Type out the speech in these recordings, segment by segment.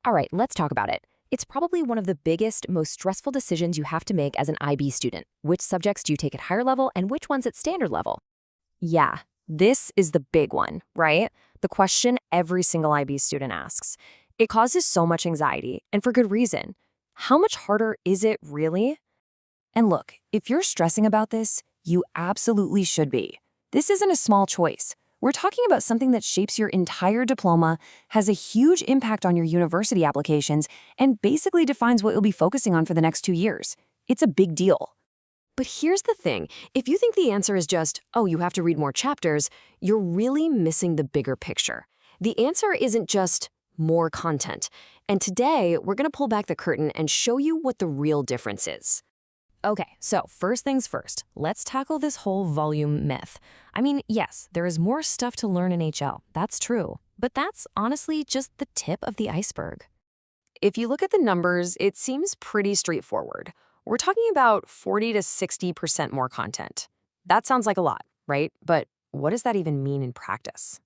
All right, let's talk about it. It's probably one of the biggest, most stressful decisions you have to make as an IB student. Which subjects do you take at higher level and which ones at standard level? Yeah, this is the big one, right? The question every single IB student asks. It causes so much anxiety, and for good reason. How much harder is it really? And look, if you're stressing about this, you absolutely should be. This isn't a small choice. We're talking about something that shapes your entire diploma, has a huge impact on your university applications, and basically defines what you'll be focusing on for the next 2 years. It's a big deal. But here's the thing. If you think the answer is just, oh, you have to read more chapters, you're really missing the bigger picture. The answer isn't just more content. And today, we're going to pull back the curtain and show you what the real difference is. Okay, so first things first, let's tackle this whole volume myth. I mean, yes, there is more stuff to learn in HL, that's true, but that's honestly just the tip of the iceberg. If you look at the numbers, it seems pretty straightforward. We're talking about 40 to 60% more content. That sounds like a lot, right? But what does that even mean in practice?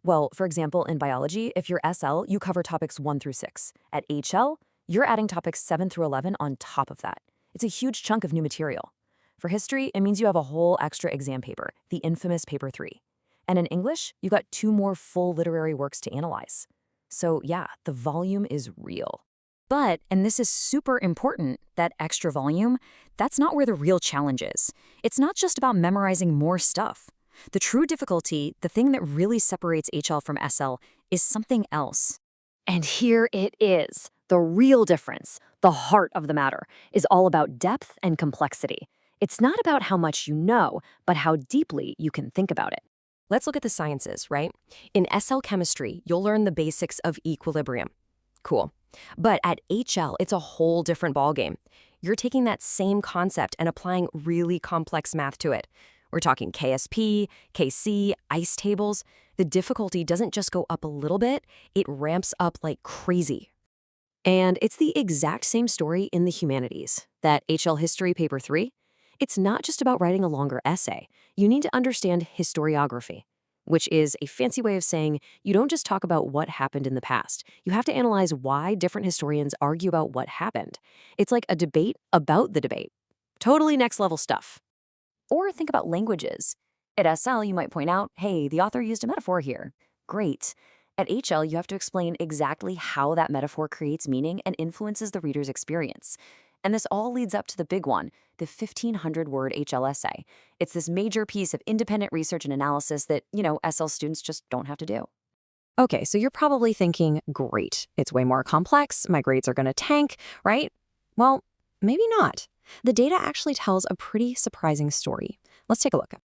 Well, for example, in biology, if you're SL, you cover topics 1 through 6. At HL, you're adding topics 7 through 11 on top of that. It's a huge chunk of new material. For history, it means you have a whole extra exam paper, the infamous paper 3. And in English, you got 2 more full literary works to analyze. So yeah, the volume is real. But, and this is super important, that extra volume, that's not where the real challenge is. It's not just about memorizing more stuff. The true difficulty, the thing that really separates HL from SL, is something else. And here it is. The real difference, the heart of the matter, is all about depth and complexity. It's not about how much you know, but how deeply you can think about it. Let's look at the sciences, right? In SL chemistry, you'll learn the basics of equilibrium. Cool. But at HL, it's a whole different ballgame. You're taking that same concept and applying really complex math to it. We're talking KSP, KC, ice tables. The difficulty doesn't just go up a little bit, it ramps up like crazy. And it's the exact same story in the humanities. That HL History Paper 3, it's not just about writing a longer essay. You need to understand historiography, which is a fancy way of saying you don't just talk about what happened in the past. You have to analyze why different historians argue about what happened. It's like a debate about the debate. Totally next level stuff. Or think about languages. At SL, you might point out, hey, the author used a metaphor here. Great. At HL, you have to explain exactly how that metaphor creates meaning and influences the reader's experience. And this all leads up to the big one, the 1,500-word HL essay. It's this major piece of independent research and analysis that, SL students just don't have to do. Okay, so you're probably thinking, great, it's way more complex, my grades are going to tank, right? Well, maybe not. The data actually tells a pretty surprising story. Let's take a look.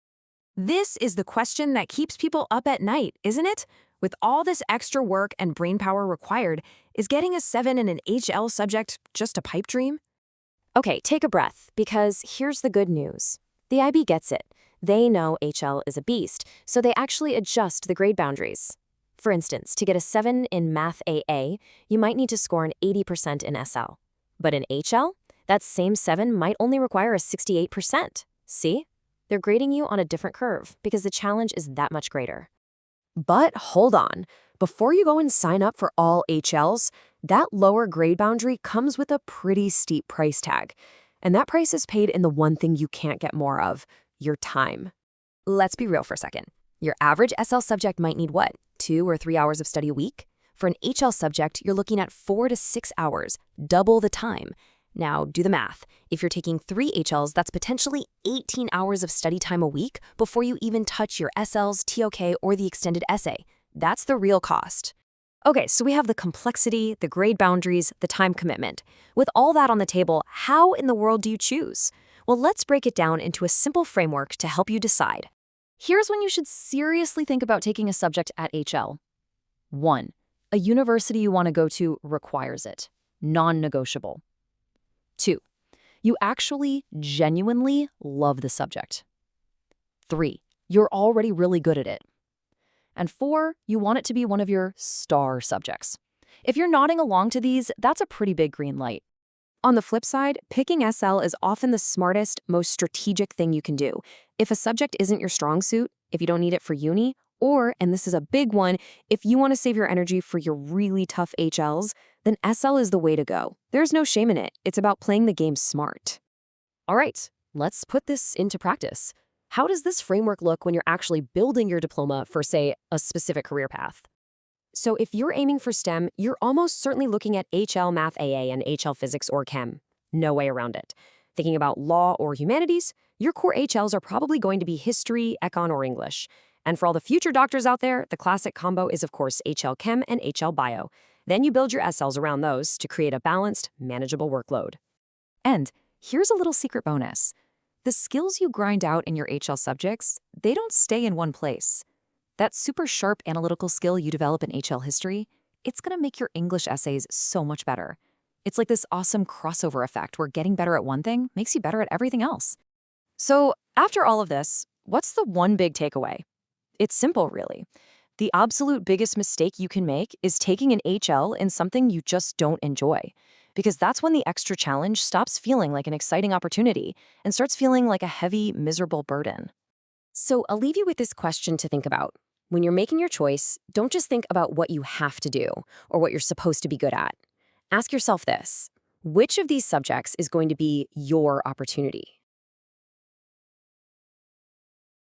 This is the question that keeps people up at night, isn't it? With all this extra work and brainpower required, is getting a 7 in an HL subject just a pipe dream? Okay, take a breath, because here's the good news. The IB gets it. They know HL is a beast, so they actually adjust the grade boundaries. For instance, to get a 7 in Math AA, you might need to score an 80% in SL. But in HL, that same 7 might only require a 68%. See? They're grading you on a different curve, because the challenge is that much greater. But hold on, before you go and sign up for all HLs, that lower grade boundary comes with a pretty steep price tag. And that price is paid in the one thing you can't get more of, your time. Let's be real for a second. Your average SL subject might need what, 2 or 3 hours of study a week? For an HL subject, you're looking at 4 to 6 hours, double the time. Now, do the math. If you're taking 3 HLs, that's potentially 18 hours of study time a week before you even touch your SLs, TOK, or the extended essay. That's the real cost. Okay, so we have the complexity, the grade boundaries, the time commitment. With all that on the table, how in the world do you choose? Well, let's break it down into a simple framework to help you decide. Here's when you should seriously think about taking a subject at HL. 1. A university you want to go to requires it. Non-negotiable. 2. You actually genuinely love the subject. 3. You're already really good at it. And 4, you want it to be one of your star subjects. If you're nodding along to these, that's a pretty big green light. On the flip side, picking SL is often the smartest, most strategic thing you can do. If a subject isn't your strong suit, if you don't need it for uni, Or, and this is a big one, if you want to save your energy for your really tough HLs, then SL is the way to go. There's no shame in it. It's about playing the game smart. All right, let's put this into practice. How does this framework look when you're actually building your diploma for, say, a specific career path? So if you're aiming for STEM, you're almost certainly looking at HL Math AA and HL Physics or Chem. No way around it. Thinking about law or humanities, your core HLs are probably going to be history, econ, or English. And for all the future doctors out there, the classic combo is, of course, HL Chem and HL Bio. Then you build your SLs around those to create a balanced, manageable workload. And here's a little secret bonus. The skills you grind out in your HL subjects, they don't stay in one place. That super sharp analytical skill you develop in HL history, it's going to make your English essays so much better. It's like this awesome crossover effect where getting better at one thing makes you better at everything else. So after all of this, what's the one big takeaway? It's simple, really. The absolute biggest mistake you can make is taking an HL in something you just don't enjoy, because that's when the extra challenge stops feeling like an exciting opportunity and starts feeling like a heavy, miserable burden. So I'll leave you with this question to think about. When you're making your choice, don't just think about what you have to do or what you're supposed to be good at. Ask yourself this: which of these subjects is going to be your opportunity?